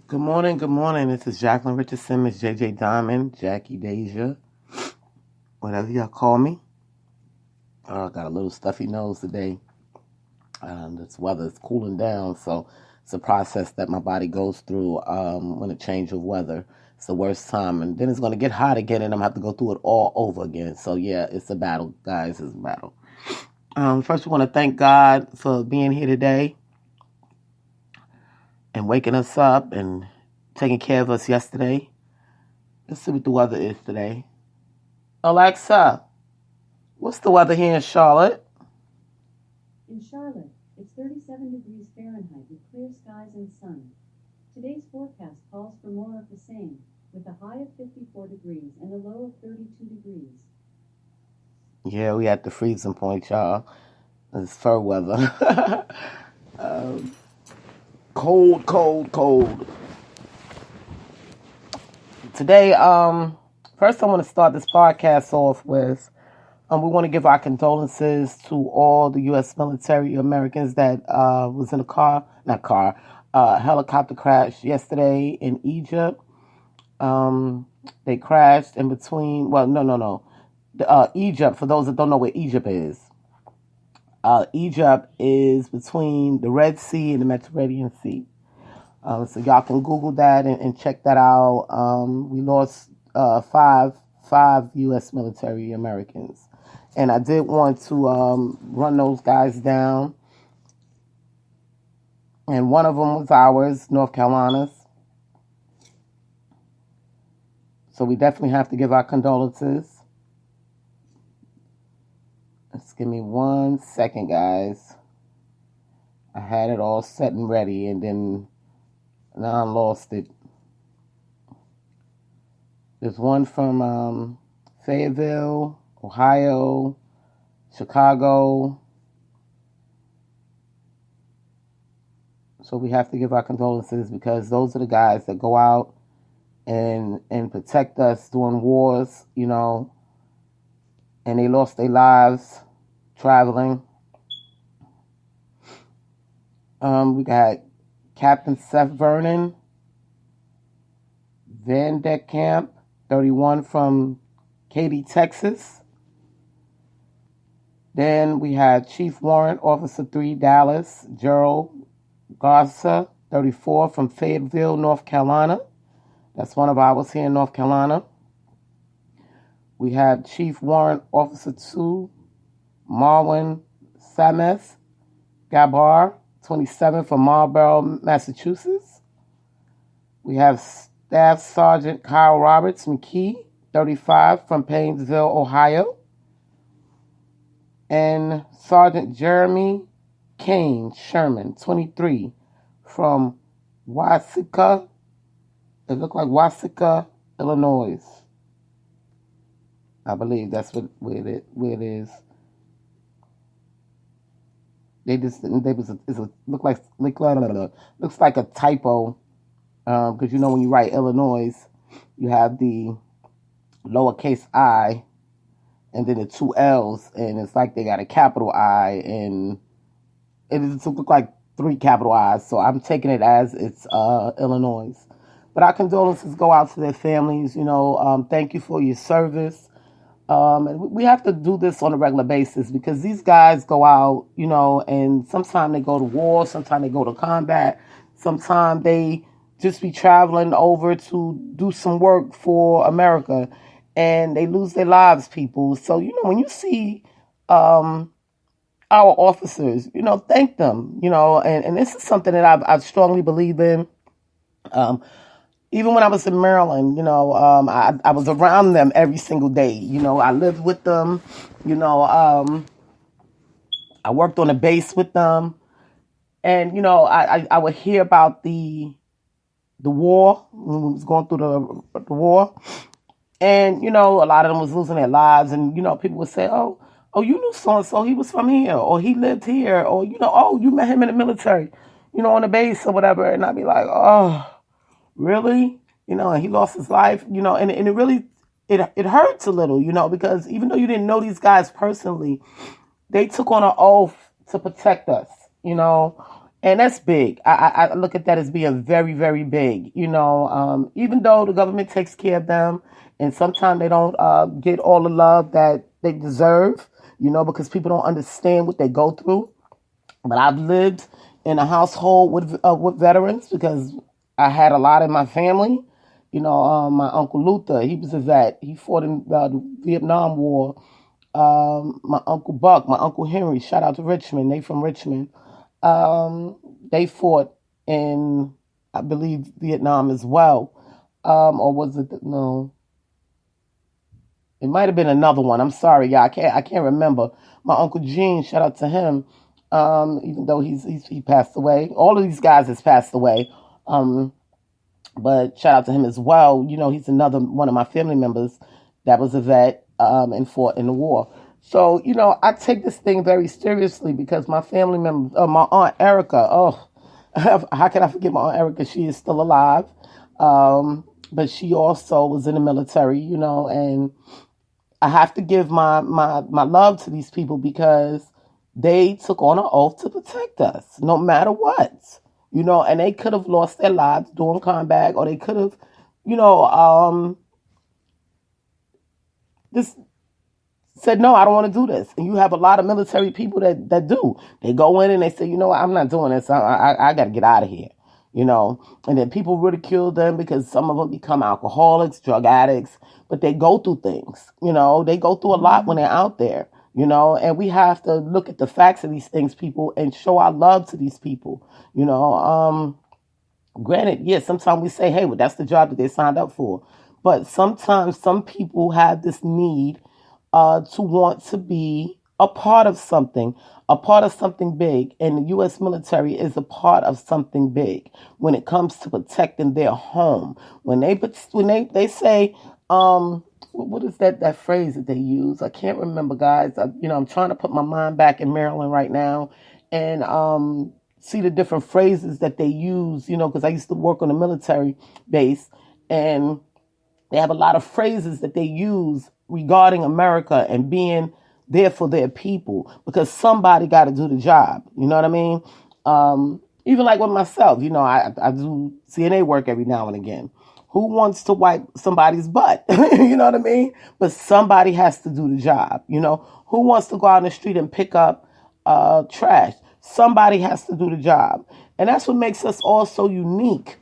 Good morning, good morning. This is Jacqueline Richardson, Miss JJ Diamond, Jackie Deja, whatever y'all call me. I got a little stuffy nose today. This weather is cooling down, so it's a process that my body goes through when a change of weather. It's the worst time, and then it's going to get hot again, and I'm going to have to go through it all over again. So, yeah, it's a battle, guys. It's a battle. First, we want to thank God for being here today and waking us up and taking care of us yesterday. Let's see what the weather is today. Alexa, what's the weather here in Charlotte? In Charlotte, it's 37 degrees Fahrenheit with clear skies and sun. Today's forecast calls for more of the same, with a high of 54 degrees and a low of 32 degrees. Yeah, we at the freezing point, y'all. It's fur weather. Cold, cold, cold. Today, first I want to start this podcast off with, we want to give our condolences to all the U.S. military Americans that was in a helicopter crash yesterday in Egypt. They crashed in between, Egypt, for those that don't know where Egypt is. Egypt is between the Red Sea and the Mediterranean Sea. So y'all can Google that and check that out. We lost five U.S. military Americans. And I did want to run those guys down. And one of them was ours, North Carolina's. So we definitely have to give our condolences. Just give me 1 second, guys. I had it all set and ready, and then now I lost it. There's one from Fayetteville, Ohio, Chicago. So we have to give our condolences because those are the guys that go out and protect us during wars, and they lost their lives traveling. We got Captain Seth Vernon, Van Deck Camp, 31 from Katy, Texas. Then we had Chief Warrant Officer 3, Dallas, Gerald Garza, 34 from Fayetteville, North Carolina. That's one of ours here in North Carolina. We have Chief Warrant Officer 2, Marwin Sames Gabar, 27 from Marlborough, Massachusetts. We have Staff Sergeant Kyle Roberts McKee, 35 from Painesville, Ohio. And Sergeant Jeremy Kane Sherman, 23 from Waseca. It looked like Waseca, Illinois. I believe that's where it is. Looks like a typo, because when you write Illinois, you have the lowercase I and then the two L's, and it's like they got a capital I, and it looks like 3 capital I's. So I'm taking it as it's Illinois. But our condolences go out to their families. Thank you for your service. And we have to do this on a regular basis because these guys go out, and sometimes they go to war, sometimes they go to combat, sometimes they just be traveling over to do some work for America, and they lose their lives, people. So, when you see our officers, thank them, and this is something that I strongly believe in. Even when I was in Maryland, I was around them every single day. I lived with them. I worked on a base with them. And, I would hear about the war, when we was going through the war. And, a lot of them was losing their lives. And, people would say, oh, you knew so-and-so, he was from here, or he lived here, or, oh, you met him in the military, on the base or whatever. And I'd be like, oh, really? And he lost his life, and it really, it hurts a little, because even though you didn't know these guys personally, they took on an oath to protect us, And that's big. I look at that as being very, very big. Even though the government takes care of them, and sometimes they don't get all the love that they deserve, because people don't understand what they go through. But I've lived in a household with veterans because I had a lot in my family. My Uncle Luther, he was a vet. He fought in the Vietnam War. My Uncle Buck, my Uncle Henry, shout out to Richmond. They from Richmond. They fought in, I believe, Vietnam as well. Or was it, no. It might have been another one. I'm sorry, y'all. I can't remember. My Uncle Gene, shout out to him. Even though he passed away. All of these guys has passed away. But shout out to him as well. He's another one of my family members that was a vet and fought in the war. So, I take this thing very seriously because my family member, my Aunt Erica, how can I forget my Aunt Erica? She is still alive. But she also was in the military, and I have to give my love to these people because they took on an oath to protect us no matter what, and they could have lost their lives during combat, or they could have, just said, no, I don't want to do this. And you have a lot of military people that do. They go in and they say, I'm not doing this. I got to get out of here, and then people ridicule them because some of them become alcoholics, drug addicts, but they go through things, they go through a lot when they're out there. And we have to look at the facts of these things, people, and show our love to these people. Granted, yes, sometimes we say, hey, well, that's the job that they signed up for. But sometimes some people have this need to want to be a part of something big. And the U.S. military is a part of something big when it comes to protecting their home. When they say, what is that phrase that they use? I can't remember, guys. I'm trying to put my mind back in Maryland right now and see the different phrases that they use, because I used to work on a military base, and they have a lot of phrases that they use regarding America and being there for their people, because somebody got to do the job. You know what I mean? Even like with myself, I do CNA work every now and again. Who wants to wipe somebody's butt? You know what I mean? But somebody has to do the job. Who wants to go out in the street and pick up trash? Somebody has to do the job. And that's what makes us all so unique.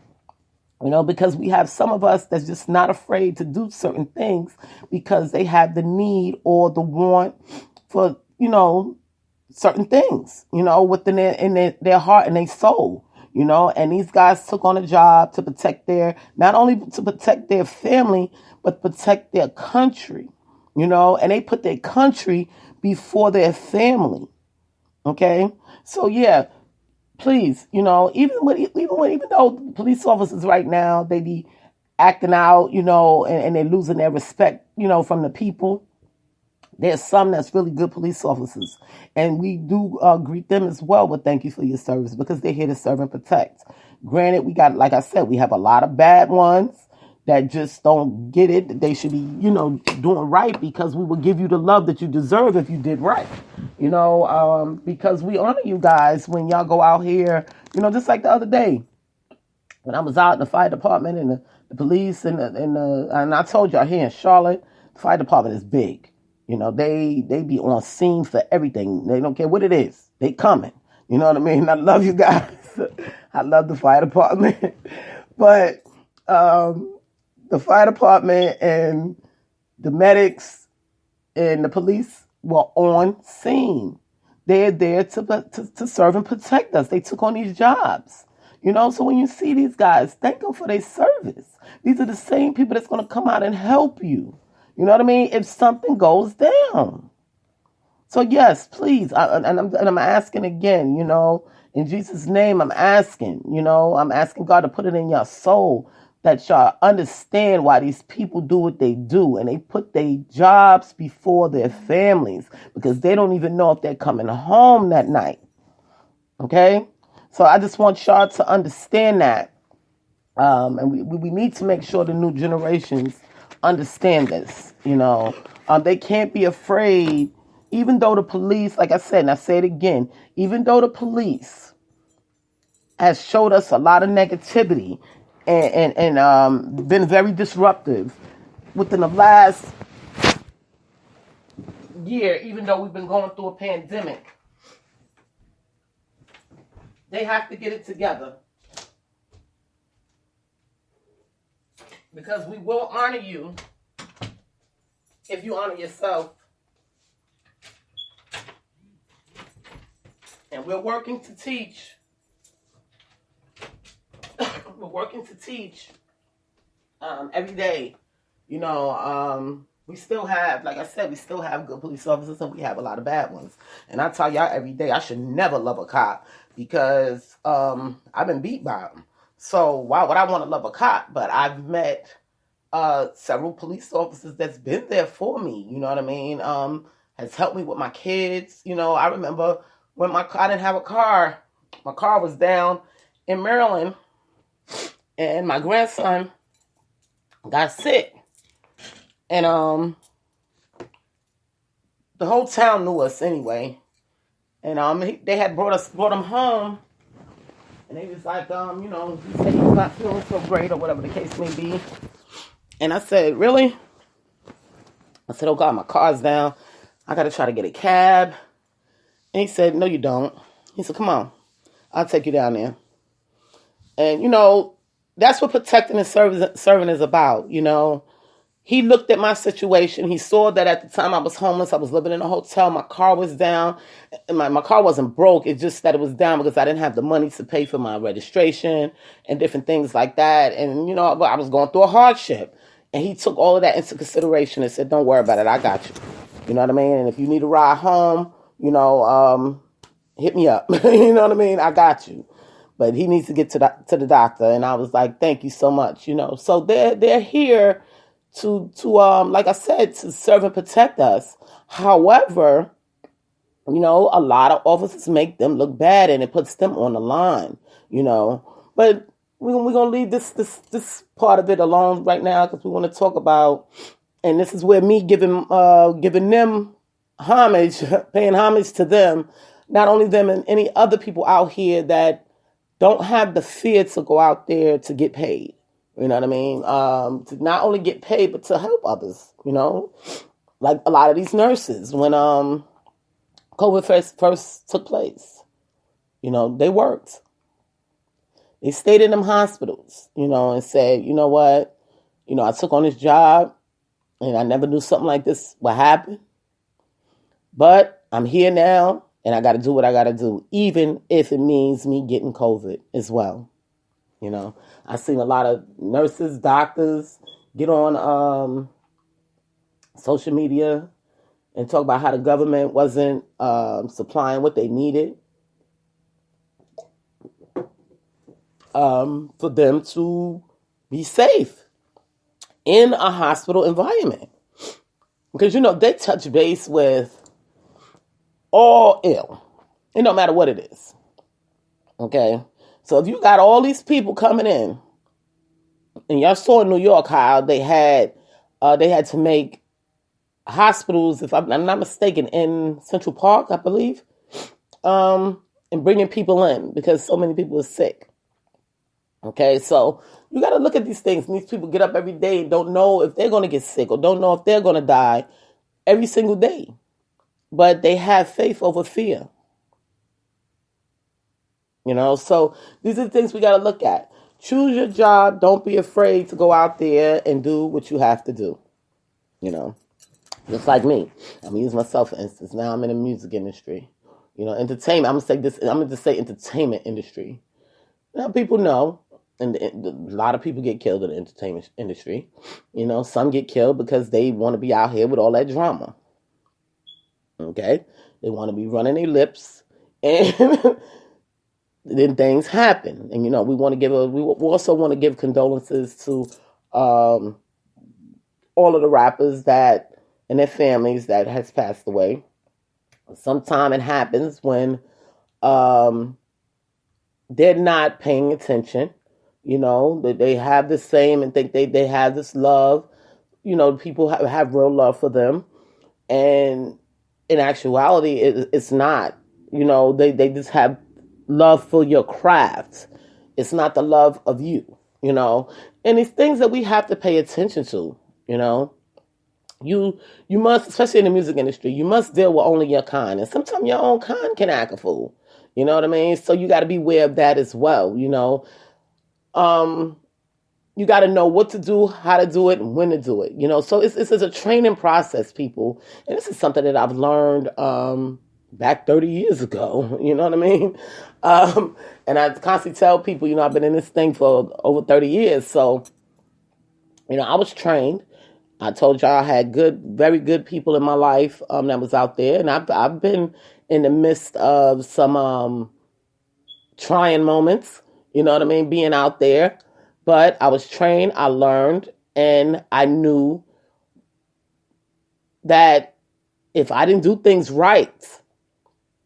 Because we have some of us that's just not afraid to do certain things because they have the need or the want for, certain things, within their heart and their soul. And these guys took on a job to protect not only to protect their family, but protect their country, and they put their country before their family. Okay. So yeah, please, even though police officers right now, they be acting out, and they're losing their respect, from the people. There's some that's really good police officers, and we do greet them as well with thank you for your service, because they're here to serve and protect. Granted, we got, like I said, we have a lot of bad ones that just don't get it. They should be, doing right, because we will give you the love that you deserve if you did right. Because we honor you guys when y'all go out here, just like the other day when I was out in the fire department and the police and I told y'all here in Charlotte, the fire department is big. They be on scene for everything. They don't care what it is. They coming. You know what I mean? I love you guys. I love the fire department. But the fire department and the medics and the police were on scene. They're there to serve and protect us. They took on these jobs. So when you see these guys, thank them for their service. These are the same people that's going to come out and help you. You know what I mean? If something goes down. So yes, please. I'm asking again, in Jesus' name, I'm asking God to put it in your soul that y'all understand why these people do what they do. And they put their jobs before their families because they don't even know if they're coming home that night. Okay? So I just want y'all to understand that. And we need to make sure the new generations understand this, they can't be afraid, even though the police, like I said, and I say it again, even though the police has showed us a lot of negativity and been very disruptive within the last year, even though we've been going through a pandemic. They have to get it together. Because we will honor you if you honor yourself. And we're working to teach. We're working to teach every day. You know, we still have, like I said, we still have good police officers and we have a lot of bad ones. And I tell y'all every day, I should never love a cop because I've been beat by them. So why would I want to love a cop? But I've met several police officers that's been there for me. You know what I mean? Has helped me with my kids. You know, I remember when I didn't have a car. My car was down in Maryland, and my grandson got sick, and the whole town knew us anyway. And they had brought him home. And they was like, you know, he said he's not feeling so great or whatever the case may be. And I said, really? I said, oh God, my car's down. I got to try to get a cab. And he said, no, you don't. He said, come on, I'll take you down there. And, you know, that's what protecting and serving is about, you know. He looked at my situation. He saw that at the time I was homeless. I was living in a hotel. My car was down. My car wasn't broke. It's just that it was down because I didn't have the money to pay for my registration and different things like that. And, you know, I was going through a hardship. And he took all of that into consideration and said, don't worry about it. I got you. You know what I mean? And if you need a ride home, you know, hit me up. You know what I mean? I got you. But he needs to get to the doctor. And I was like, thank you so much. You know, so they're here to like I said, to serve and protect us. However, you know, a lot of officers make them look bad and it puts them on the line, you know. But we're going to leave this part of it alone right now because we want to talk about, and this is where me giving them homage, paying homage to them, not only them and any other people out here that don't have the fear to go out there to get paid. You know what I mean? To not only get paid, but to help others, you know? Like a lot of these nurses, when COVID first took place, you know, they worked. They stayed in them hospitals, you know, and said, you know what? You know, I took on this job, and I never knew something like this would happen. But I'm here now, and I got to do what I got to do, even if it means me getting COVID as well. You know, I've seen a lot of nurses, doctors get on social media and talk about how the government wasn't supplying what they needed for them to be safe in a hospital environment. Because, you know, they touch base with all ill. It don't matter what it is. Okay? So if you got all these people coming in, and y'all saw in New York how they had to make hospitals, if I'm not mistaken, in Central Park, I believe, and bringing people in because so many people are sick. Okay, so you got to look at these things. And these people get up every day and don't know if they're going to get sick or don't know if they're going to die every single day. But they have faith over fear. You know, so these are the things we got to look at. Choose your job. Don't be afraid to go out there and do what you have to do. You know, just like me. I'm going to use myself for instance. Now I'm in the music industry. You know, entertainment. I'm going to say entertainment industry. Now people know, and a lot of people get killed in the entertainment industry. You know, some get killed because they want to be out here with all that drama. Okay? They want to be running their lips and then things happen. And, you know, we also want to give condolences to all of the rappers that and their families that has passed away. Sometimes it happens when they're not paying attention. You know, they have the same and think they have this love. You know, people have real love for them. And in actuality, it's not. You know, they just have love for your craft. It's not the love of you, And it's things that we have to pay attention to, You you must, especially in the music industry, you must deal with only your kind. And sometimes your own kind can act a fool. You know what I mean? So you got to be aware of that as well, You got to know what to do, how to do it, and when to do it. So it's a training process, people. And this is something that I've learned back 30 years ago. You know what I mean? And I constantly tell people, I've been in this thing for over 30 years. So, I was trained. I told y'all I had very good people in my life that was out there. And I've been in the midst of some trying moments, you know what I mean, being out there. But I was trained, I learned, and I knew that if I didn't do things right,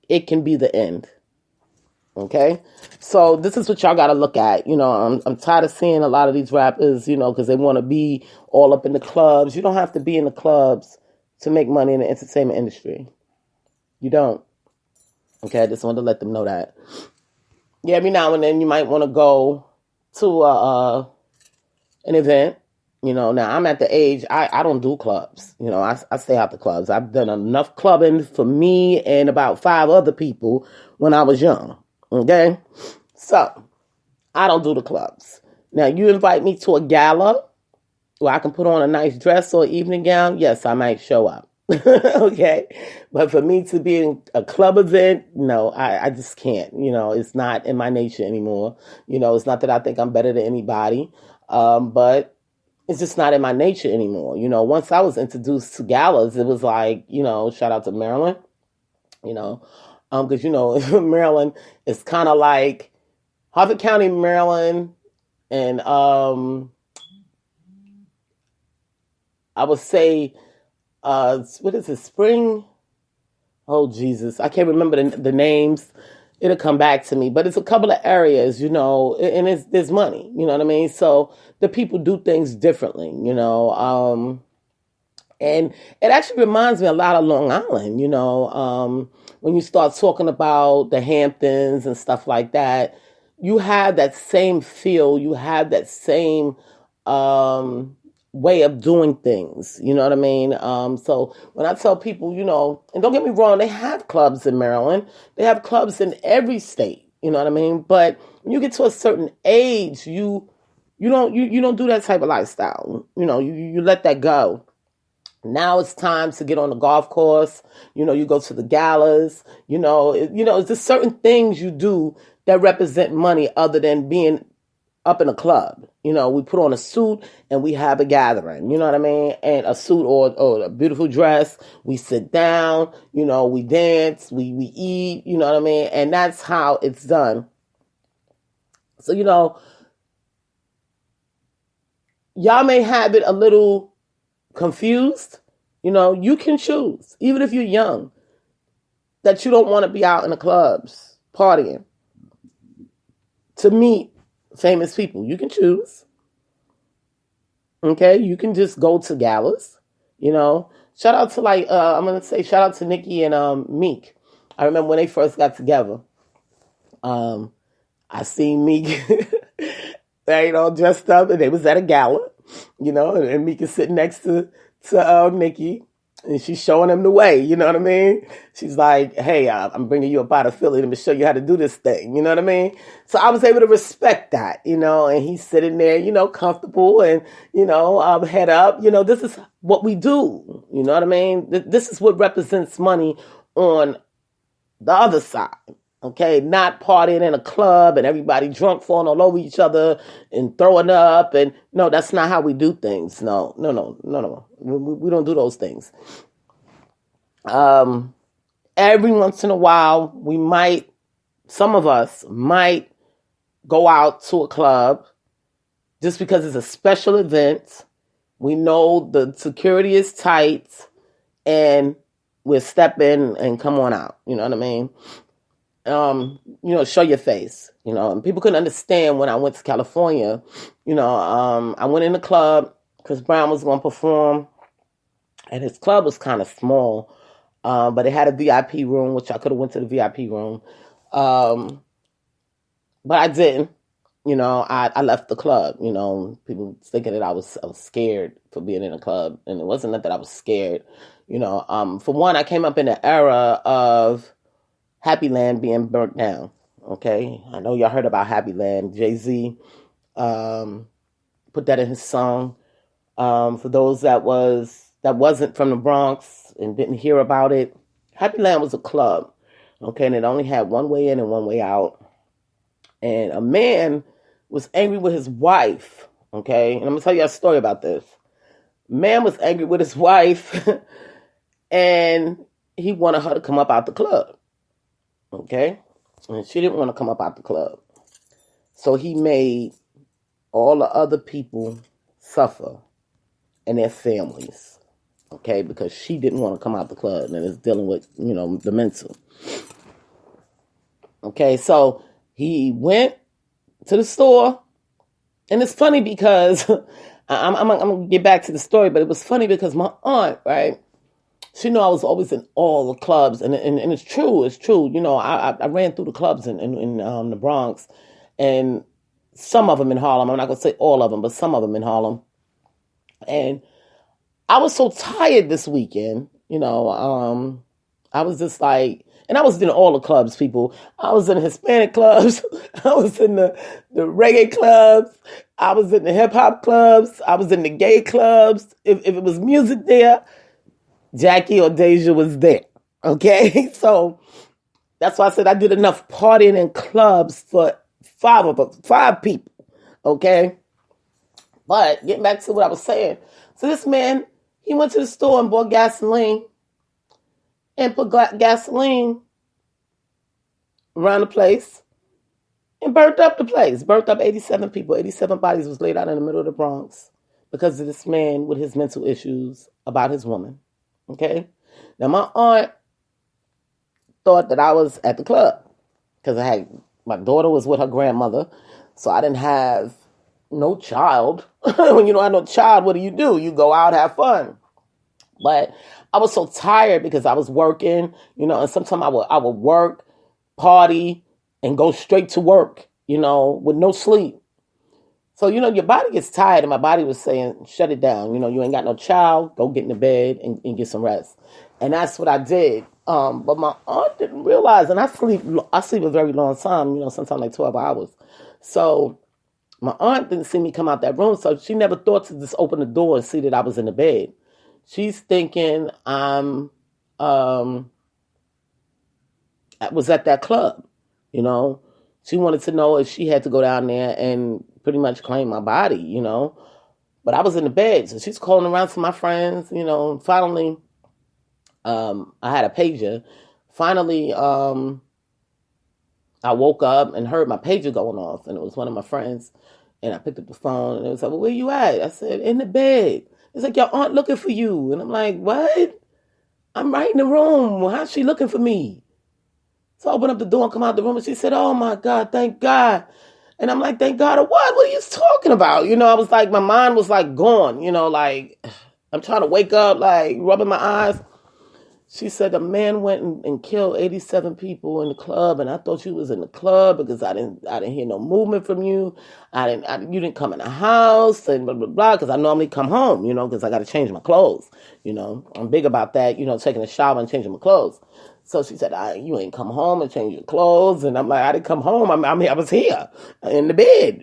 it can be the end. Okay? So this is what y'all got to look at. I'm tired of seeing a lot of these rappers, because they want to be all up in the clubs. You don't have to be in the clubs to make money in the entertainment industry. You don't. Okay? I just wanted to let them know that. Yeah, every now and then you might want to go to an event. Now I'm at the age, I don't do clubs. I stay out the clubs. I've done enough clubbing for me and about 5 other people when I was young. Okay? So, I don't do the clubs. Now, you invite me to a gala where I can put on a nice dress or evening gown, yes, I might show up. Okay? But for me to be in a club event, no, I just can't. It's not in my nature anymore. It's not that I think I'm better than anybody, but it's just not in my nature anymore. Once I was introduced to galas, it was like, shout out to Maryland, because, Maryland is kind of like Harford County, Maryland, and I would say, what is it, Spring? Oh, Jesus. I can't remember the names. It'll come back to me. But it's a couple of areas, and there's money, you know what I mean? So the people do things differently, and it actually reminds me a lot of Long Island, when you start talking about the Hamptons and stuff like that, you have that same feel, you have that same way of doing things, you know what I mean? So when I tell people, and don't get me wrong, they have clubs in Maryland, they have clubs in every state, you know what I mean? But when you get to a certain age, you don't do that type of lifestyle, you let that go. Now it's time to get on the golf course. You go to the galas. It's just certain things you do that represent money other than being up in a club. We put on a suit and we have a gathering. You know what I mean? And a suit or a beautiful dress. We sit down. We dance. We eat. You know what I mean? And that's how it's done. So, y'all may have it a little confused, you can choose, even if you're young, that you don't want to be out in the clubs partying to meet famous people. You can choose. Okay, you can just go to galas. Shout out to I'm gonna say shout out to Nicki and Meek. I remember when they first got together. I seen Meek, dressed up, and they was at a gala. And Meek is sitting next to Nicki, and she's showing him the way, you know what I mean? She's like, hey, I'm bringing you up out of Philly. Let me show you how to do this thing, you know what I mean? So I was able to respect that, and he's sitting there, comfortable and, head up. This is what we do, you know what I mean? This is what represents money on the other side. Okay, not partying in a club and everybody drunk, falling all over each other and throwing up. And no, that's not how we do things. No. We don't do those things. Every once in a while, some of us might go out to a club just because it's a special event. We know the security is tight and we'll step in and come on out. You know what I mean? Show your face, and people couldn't understand when I went to California, I went in the club, Chris Brown was going to perform, and his club was kind of small, but it had a VIP room, which I could have went to the VIP room, but I didn't. I left the club. People thinking that I was scared for being in a club, and it wasn't that I was scared. For one, I came up in the era of Happy Land being burnt down. Okay, I know y'all heard about Happy Land. Jay-Z put that in his song. For those that wasn't from the Bronx and didn't hear about it, Happy Land was a club. Okay, and it only had one way in and one way out. And a man was angry with his wife. Okay, and I'm gonna tell you a story about this. Man was angry with his wife, and he wanted her to come up out the club. Okay, and she didn't want to come up out the club, so he made all the other people suffer and their families. Okay, because she didn't want to come out the club, and it's dealing with the mental. Okay, so he went to the store, and it's funny because I'm gonna get back to the story, but it was funny because my aunt, right? She knew I was always in all the clubs, and it's true. It's true. I ran through the clubs in the Bronx, and some of them in Harlem. I'm not gonna say all of them, but some of them in Harlem. And I was so tired this weekend. I was just like, and I was in all the clubs, people. I was in the Hispanic clubs. I was in the reggae clubs. I was in the hip hop clubs. I was in the gay clubs. If it was music there, Jackie or Deja was there. Okay? So that's why I said I did enough partying in clubs for 5 people. Okay? But getting back to what I was saying. So this man, he went to the store and bought gasoline and put gasoline around the place and burnt up the place. Burnt up 87 people. 87 bodies was laid out in the middle of the Bronx because of this man with his mental issues about his woman. Okay? Now, my aunt thought that I was at the club because my daughter was with her grandmother, so I didn't have no child. When you don't have no child, what do? You go out, have fun. But I was so tired because I was working, and sometimes I would work, party, and go straight to work, with no sleep. So, your body gets tired, and my body was saying, shut it down. You ain't got no child, go get in the bed and get some rest. And that's what I did. But my aunt didn't realize, and I sleep a very long time, sometimes like 12 hours. So my aunt didn't see me come out that room, so she never thought to just open the door and see that I was in the bed. She's thinking I was at that club, She wanted to know if she had to go down there and pretty much claim my body, But I was in the bed, so she's calling around to my friends, Finally, I had a pager. Finally, I woke up and heard my pager going off, and it was one of my friends. And I picked up the phone, and it was like, well, where you at? I said, in the bed. It's like, your aunt looking for you. And I'm like, what? I'm right in the room. How's she looking for me? So I opened up the door and come out the room, and she said, oh, my God, thank God. And I'm like, thank God of what? What are you talking about? I was like, my mind was like gone, like I'm trying to wake up, like rubbing my eyes. She said the man went and killed 87 people in the club, and I thought you was in the club because I didn't hear no movement from you. You didn't come in the house and blah blah blah. Because I normally come home, because I got to change my clothes. I'm big about that, taking a shower and changing my clothes. So she said, you ain't come home and change your clothes, and I'm like, I didn't come home. I was here in the bed,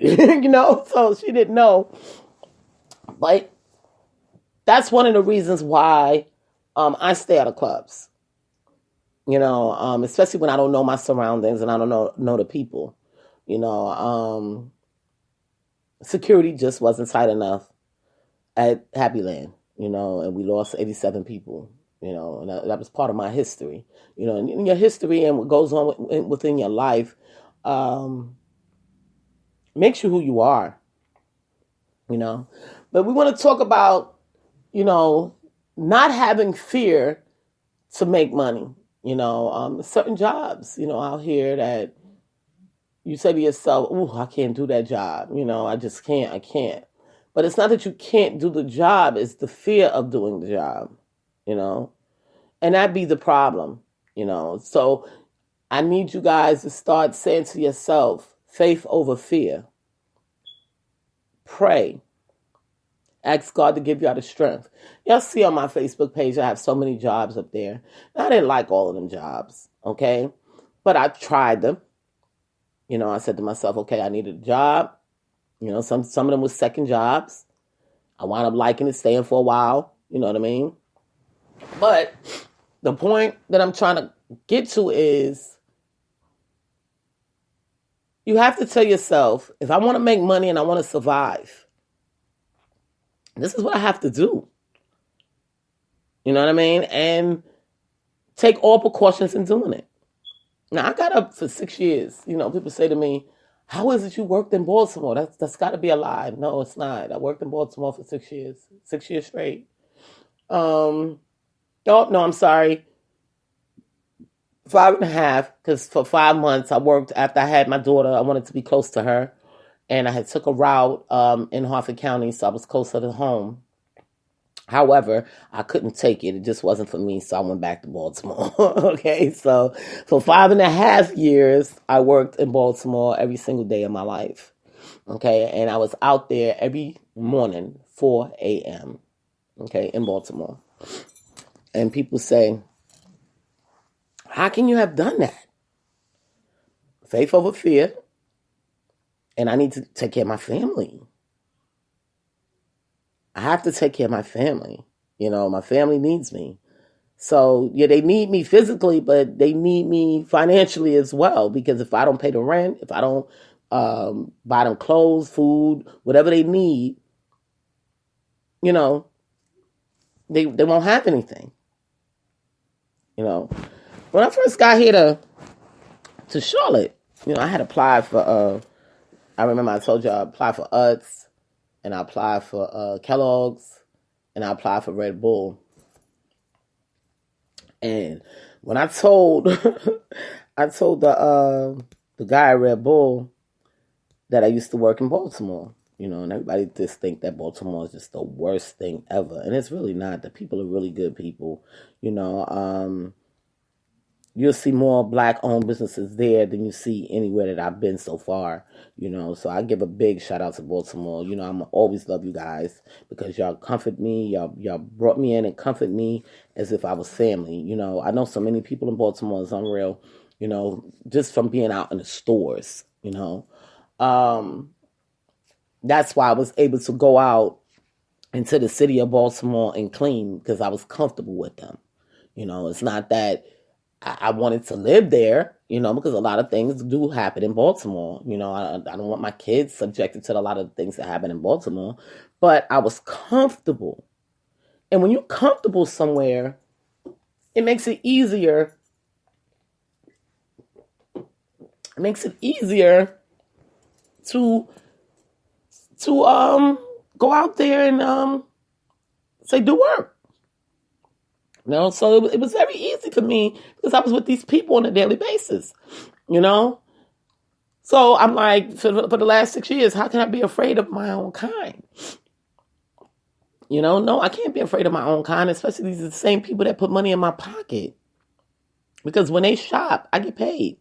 So she didn't know, but that's one of the reasons why. I stay out of clubs, especially when I don't know my surroundings and I don't know the people, security just wasn't tight enough at Happy Land, and we lost 87 people, and that was part of my history, and in your history and what goes on within your life, makes you who you are, but we want to talk about, not having fear to make money, certain jobs, out here that you say to yourself, "Ooh, I can't do that job." I just can't. I can't. But it's not that you can't do the job; it's the fear of doing the job, and that be the problem, So I need you guys to start saying to yourself, Faith over fear. Pray. Ask God to give you the strength. Y'all see on my Facebook page, I have so many jobs up there. I didn't like all of them jobs, okay? But I tried them. I said to myself, okay, I needed a job. Some of them was second jobs. I wound up liking it, staying for a while. You know what I mean? But the point that I'm trying to get to is you have to tell yourself, if I want to make money and I want to survive, this is what I have to do. You know what I mean? And take all precautions in doing it. Now, I got up for 6 years. People say to me, how is it you worked in Baltimore? That's got to be a lie. No, it's not. I worked in Baltimore for 6 years. 6 years straight. Oh, no, I'm sorry. 5.5, because for 5 months I worked after I had my daughter. I wanted to be close to her. And I had took a route in Harford County, so I was closer to home. However, I couldn't take it. It just wasn't for me, so I went back to Baltimore. Okay, so for 5.5 years, I worked in Baltimore every single day of my life. Okay, and I was out there every morning, 4 a.m., okay, in Baltimore. And people say, how can you have done that? Faith over fear. And I need to take care of my family. I have to take care of my family. My family needs me. So, yeah, they need me physically, but they need me financially as well. Because if I don't pay the rent, if I don't buy them clothes, food, whatever they need, they won't have anything. When I first got here to Charlotte, I had applied for... I remember I told you I applied for Utz, and I applied for Kellogg's, and I applied for Red Bull. And when I told the guy at Red Bull that I used to work in Baltimore, and everybody just think that Baltimore is just the worst thing ever, and it's really not. The people are really good people, You'll see more Black-owned businesses there than you see anywhere that I've been so far, So I give a big shout out to Baltimore. I'm always love you guys because y'all comfort me. Y'all brought me in and comfort me as if I was family. I know so many people in Baltimore. It's unreal, just from being out in the stores, That's why I was able to go out into the city of Baltimore and clean because I was comfortable with them. It's not that I wanted to live there, because a lot of things do happen in Baltimore. I don't want my kids subjected to a lot of things that happen in Baltimore, but I was comfortable. And when you're comfortable somewhere, it makes it easier. It makes it easier to go out there and say do work. So it was very easy for me because I was with these people on a daily basis, So I'm like, for the last 6 years, how can I be afraid of my own kind? No, I can't be afraid of my own kind, especially these are the same people that put money in my pocket. Because when they shop, I get paid.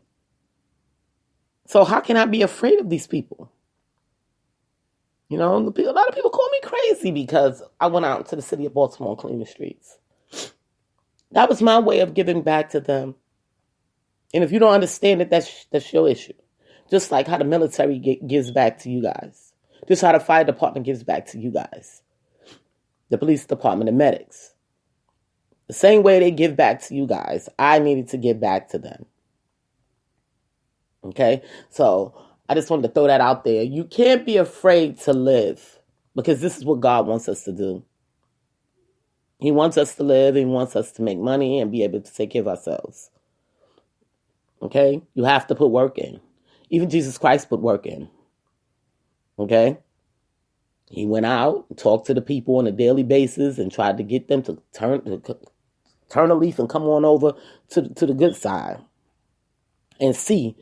So how can I be afraid of these people? A lot of people call me crazy because I went out to the city of Baltimore and cleaned the streets. That was my way of giving back to them. And if you don't understand it, that's your issue. Just like how the military gives back to you guys. Just how the fire department gives back to you guys. The police department, the medics. The same way they give back to you guys, I needed to give back to them. Okay? So I just wanted to throw that out there. You can't be afraid to live because this is what God wants us to do. He wants us to live. He wants us to make money and be able to take care of ourselves. Okay? You have to put work in. Even Jesus Christ put work in. Okay? He went out and talked to the people on a daily basis and tried to get them to turn a leaf and come on over to the good side and see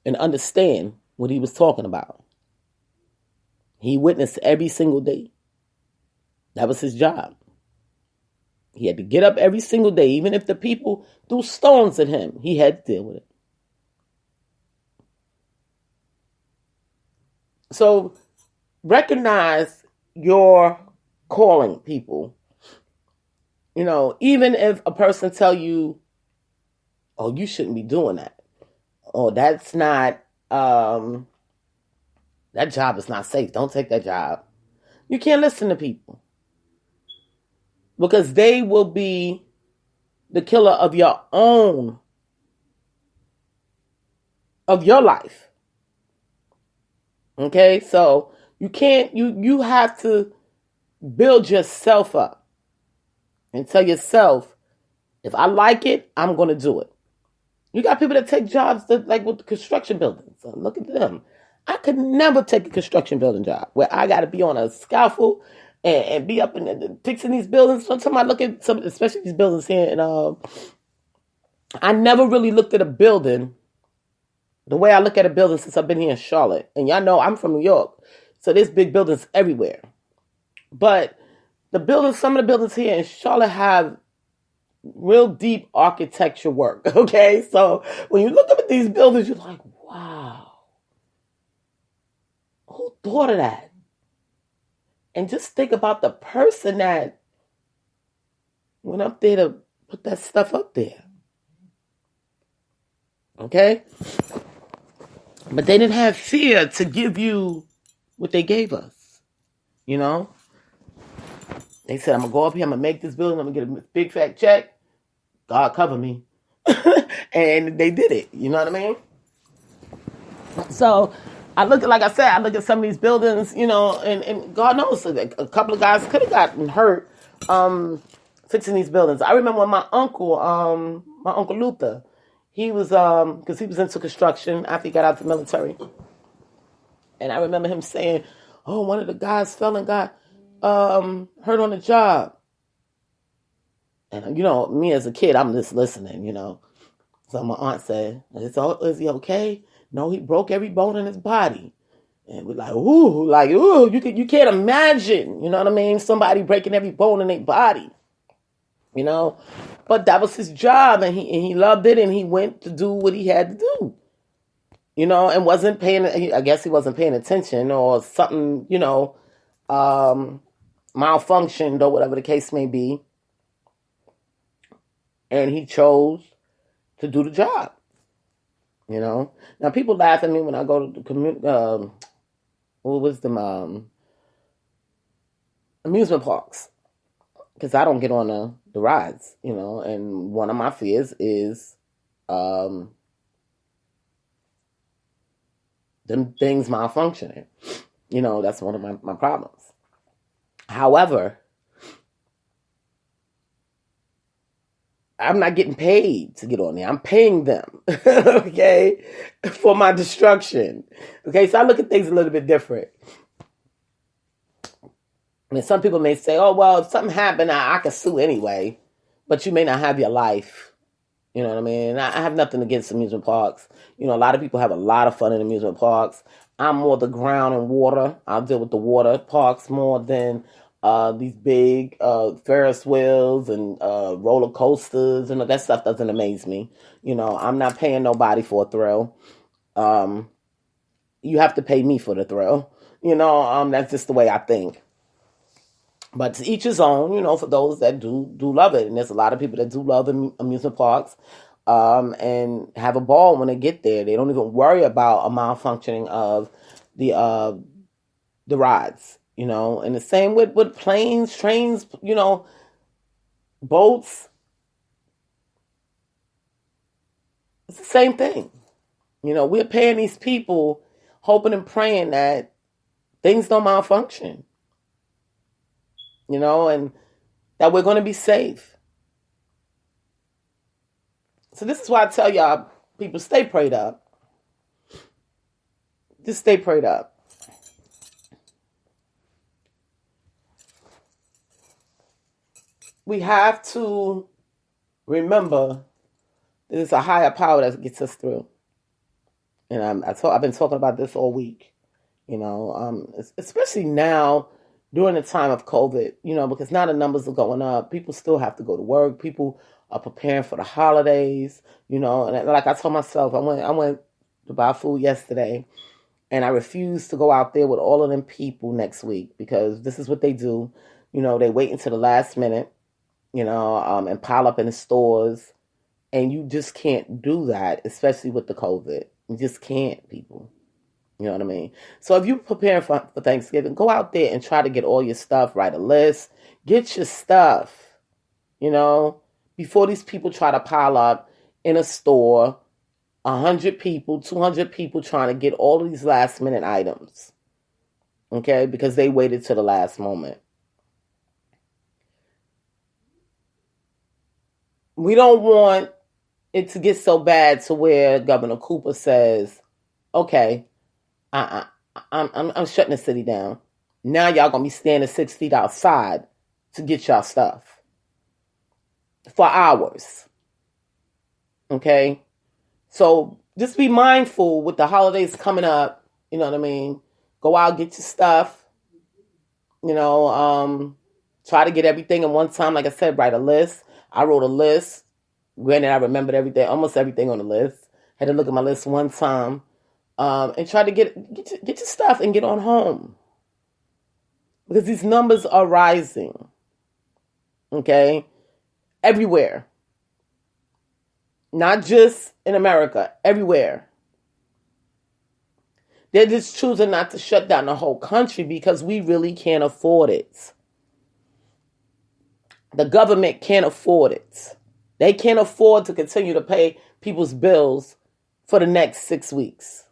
and understand what he was talking about. He witnessed every single day. That was his job. He had to get up every single day, even if the people threw stones at him. He had to deal with it. So recognize your calling, people. Even if a person tell you, oh, you shouldn't be doing that. Oh, that's not, that job is not safe. Don't take that job. You can't listen to people because they will be the killer of your life. Okay? So you can't, you have to build yourself up and tell yourself, if I like it, I'm going to do it. You got people that take jobs like with the construction buildings. So look at them. I could never take a construction building job where I got to be on a scaffold and be up and fixing these buildings. Sometimes I look at some, especially these buildings here, and I never really looked at a building the way I look at a building since I've been here in Charlotte. And y'all know I'm from New York, so there's big buildings everywhere. But some of the buildings here in Charlotte have real deep architecture work, okay? So when you look up at these buildings, you're like, wow, who thought of that? And just think about the person that went up there to put that stuff up there, okay? But they didn't have fear to give you what they gave us, They said, I'm going to go up here, I'm going to make this building, I'm going to get a big fat check. God cover me. And they did it. You know what I mean? So I look at some of these buildings, and God knows, a couple of guys could have gotten hurt fixing these buildings. I remember when my uncle Luther, he was, because he was into construction after he got out the military. And I remember him saying, oh, one of the guys fell and got hurt on the job. And, me as a kid, I'm just listening, So my aunt said, is he okay? No, he broke every bone in his body. And we're like, ooh, you can't imagine, you know what I mean? Somebody breaking every bone in their body, But that was his job, and he loved it, and he went to do what he had to do, and wasn't paying, I guess he wasn't paying attention or something, malfunctioned or whatever the case may be. And he chose to do the job, Now, people laugh at me when I go to the amusement parks, because I don't get on the rides, And one of my fears is them things malfunctioning. That's one of my problems. However, I'm not getting paid to get on there. I'm paying them, okay, for my destruction. Okay, so I look at things a little bit different. I mean, some people may say, oh, well, if something happened, I could sue anyway, but you may not have your life. You know what I mean? I have nothing against amusement parks. A lot of people have a lot of fun in amusement parks. I'm more the ground and water. I'll deal with the water parks more than these big Ferris wheels and roller coasters, and that stuff doesn't amaze me. I'm not paying nobody for a thrill. You have to pay me for the thrill. That's just the way I think. But to each his own, for those that do love it. And there's a lot of people that do love amusement parks and have a ball when they get there. They don't even worry about a malfunctioning of the rides. And the same with planes, trains, boats. It's the same thing. We're paying these people, hoping and praying that things don't malfunction. And that we're going to be safe. So this is why I tell y'all, people, stay prayed up. Just stay prayed up. We have to remember that it's a higher power that gets us through. And I've been talking about this all week, especially now during the time of COVID, because now the numbers are going up. People still have to go to work. People are preparing for the holidays, and like I told myself, I went to buy food yesterday, And I refuse to go out there with all of them people next week because this is what they do. They wait until the last minute, and pile up in the stores. And you just can't do that, especially with the COVID. You just can't, people. You know what I mean? So if you're preparing for Thanksgiving, go out there and try to get all your stuff, write a list, get your stuff, before these people try to pile up in a store, 100 people, 200 people trying to get all of these last minute items, okay, because they waited to the last moment. We don't want it to get so bad to where Governor Cooper says, okay, I'm shutting the city down. Now y'all gonna be standing 6 feet outside to get y'all stuff for hours. Okay? So just be mindful with the holidays coming up. You know what I mean? Go out, get your stuff. Try to get everything in one time. Like I said, write a list. I wrote a list. Granted, I remembered everything, almost everything on the list. Had to look at my list one time. And try to get your stuff and get on home. Because these numbers are rising. Okay? Everywhere. Not just in America. Everywhere. They're just choosing not to shut down the whole country because we really can't afford it. The government can't afford it. They can't afford to continue to pay people's bills for the next 6 weeks.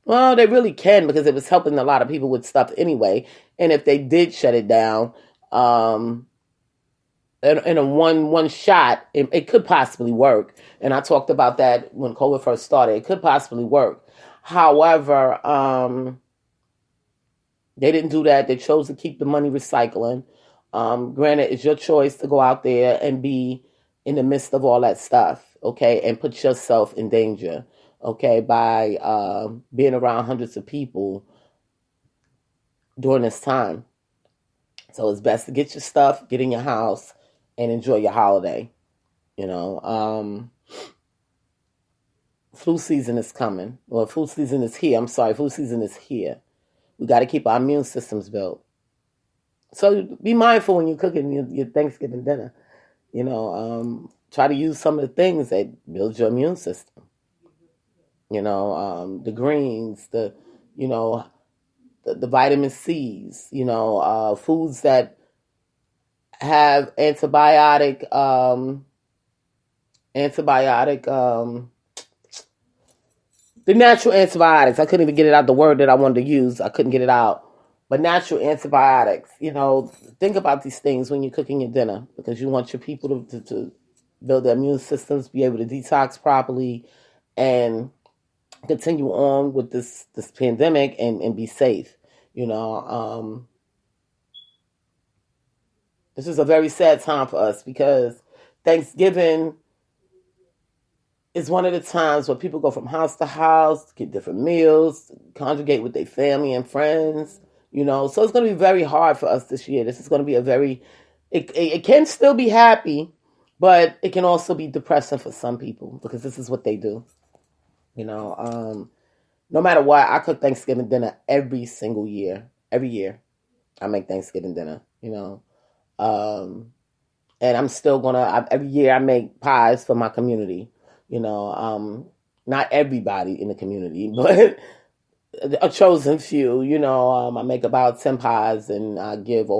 Well, they really can because it was helping a lot of people with stuff anyway. And if they did shut it down in a one shot, it could possibly work. And I talked about that when COVID first started. It could possibly work. However, they didn't do that. They chose to keep the money recycling. Granted, it's your choice to go out there and be in the midst of all that stuff, okay, and put yourself in danger, okay, by being around hundreds of people during this time. So it's best to get your stuff, get in your house, and enjoy your holiday. Flu season is coming. Well, flu season is here. Flu season is here. We got to keep our immune systems built. So be mindful when you're cooking your Thanksgiving dinner. Try to use some of the things that build your immune system. The greens, the vitamin C's, foods that have antibiotic, the natural antibiotics. I couldn't even get it out, the word that I wanted to use. I couldn't get it out. But natural antibiotics, think about these things when you're cooking your dinner because you want your people to build their immune systems, be able to detox properly, and continue on with this pandemic and be safe. This is a very sad time for us because Thanksgiving is one of the times where people go from house to house, get different meals, congregate with their family and friends, So it's going to be very hard for us this year. This is going to be it can still be happy, but it can also be depressing for some people because this is what they do. No matter what, I cook Thanksgiving dinner every single year. Every year I make Thanksgiving dinner, and I'm still every year I make pies for my community. Not everybody in the community, but a chosen few. I make about 10 pies and I give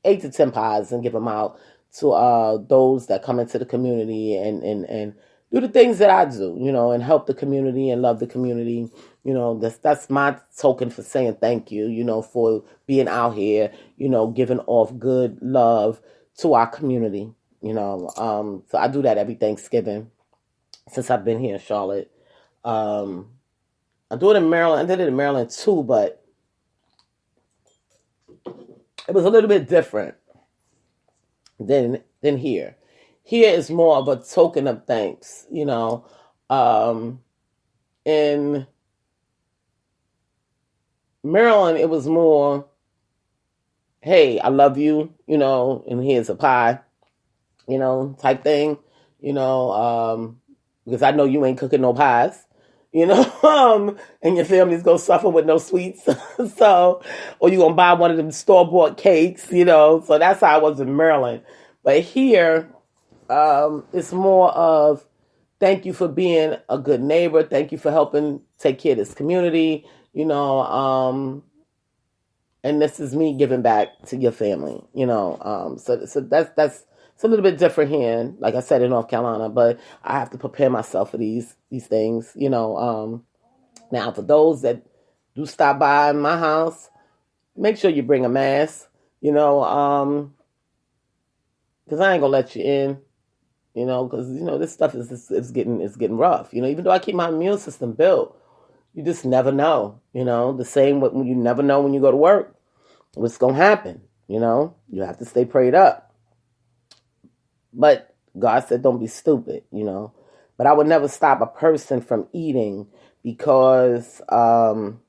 8 to 10 pies and give them out to those that come into the community and do the things that I do, and help the community and love the community. That's my token for saying thank you, for being out here, giving off good love to our community, So I do that every Thanksgiving since I've been here in Charlotte. I do it in Maryland. I did it in Maryland too, but it was a little bit different than here. Here is more of a token of thanks, In Maryland, it was more, hey, I love you, and here's a pie, type thing, because I know you ain't cooking no pies, and your family's gonna suffer with no sweets. So, or you're gonna buy one of them store-bought cakes, So that's how I was in Maryland. But here, it's more of thank you for being a good neighbor. Thank you for helping take care of this community, and this is me giving back to your family, So that's it's a little bit different here, like I said, in North Carolina, but I have to prepare myself for these things, Now, for those that do stop by my house, make sure you bring a mask, because I ain't gonna let you in, because this stuff is getting rough, Even though I keep my immune system built, you just never know, The same when you never know when you go to work what's gonna happen, You have to stay prayed up. But God said, don't be stupid, But I would never stop a person from eating because of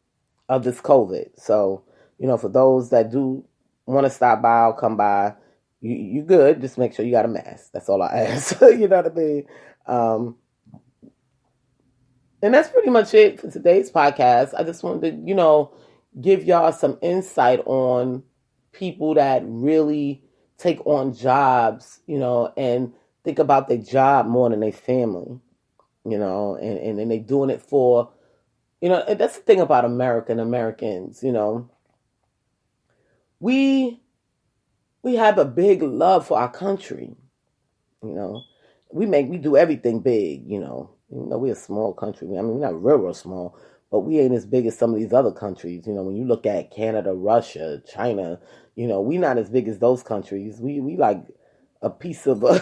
this COVID. So, for those that do want to stop by, I'll come by. You good. Just make sure you got a mask. That's all I ask. You know what I mean? And that's pretty much it for today's podcast. I just wanted to, give y'all some insight on people that really take on jobs, and think about their job more than their family, and they doing it for, and that's the thing about Americans, we have a big love for our country, we do everything big, we're a small country. I mean, we're not real small, but we ain't as big as some of these other countries. When you look at Canada, Russia, China, we not as big as those countries. We like a piece of a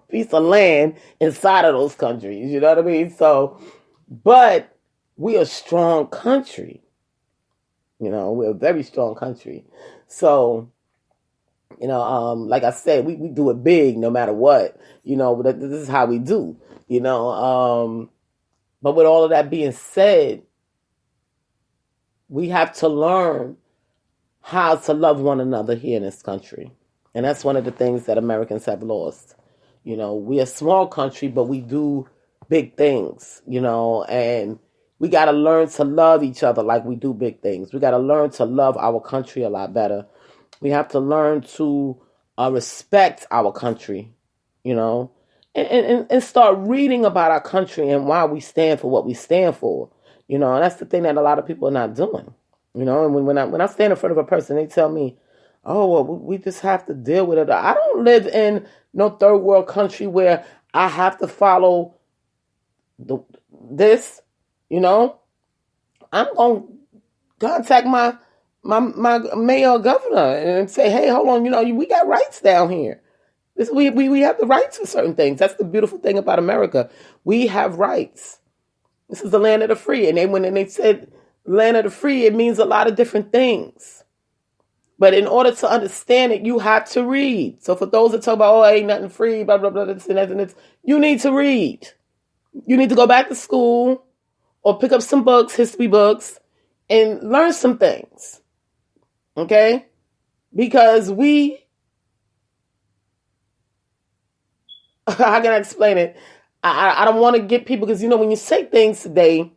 piece of land inside of those countries. You know what I mean? So, but we're a strong country. We're a very strong country. So, like I said, we do it big no matter what. This is how we do. But with all of that being said, we have to learn how to love one another here in this country. And that's one of the things that Americans have lost. We're a small country, but we do big things, and we got to learn to love each other like we do big things. We got to learn to love our country a lot better. We have to learn to respect our country, and start reading about our country and why we stand for what we stand for. And that's the thing that a lot of people are not doing. And when I stand in front of a person, they tell me, oh, well, we just have to deal with it. I don't live in no third world country where I have to follow this, I'm going to contact my mayor or governor and say, hey, hold on, we got rights down here. We have the rights to certain things. That's the beautiful thing about America. We have rights. This is the land of the free. And when they said land of the free, it means a lot of different things. But in order to understand it, you have to read. So for those that talk about, oh, ain't nothing free, blah, blah, blah, this and that and this, you need to read. You need to go back to school or pick up some books, history books, and learn some things. Okay? Because how can I explain it? I don't want to get people, because, when you say things today,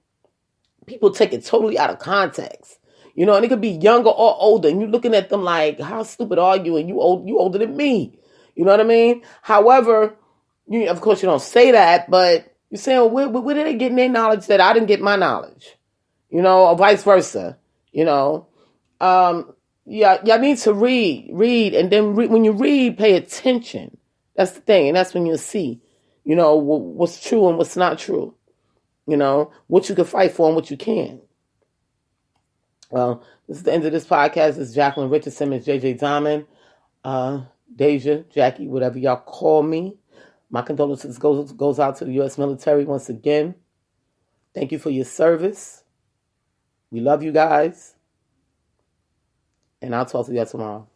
people take it totally out of context. And it could be younger or older, and you're looking at them like, how stupid are you? And you older than me. You know what I mean? However, of course you don't say that, but you're saying, where did they get their knowledge that I didn't get my knowledge? Or vice versa. Y'all need to read, and then when you read, pay attention. That's the thing, and that's when you'll see, what's true and what's not true. What you can fight for and what you can. Well, this is the end of this podcast. This is Jacqueline Richardson, Ms. JJ Diamond, Deja, Jackie, whatever y'all call me. My condolences goes out to the U.S. military once again. Thank you for your service. We love you guys. And I'll talk to you tomorrow.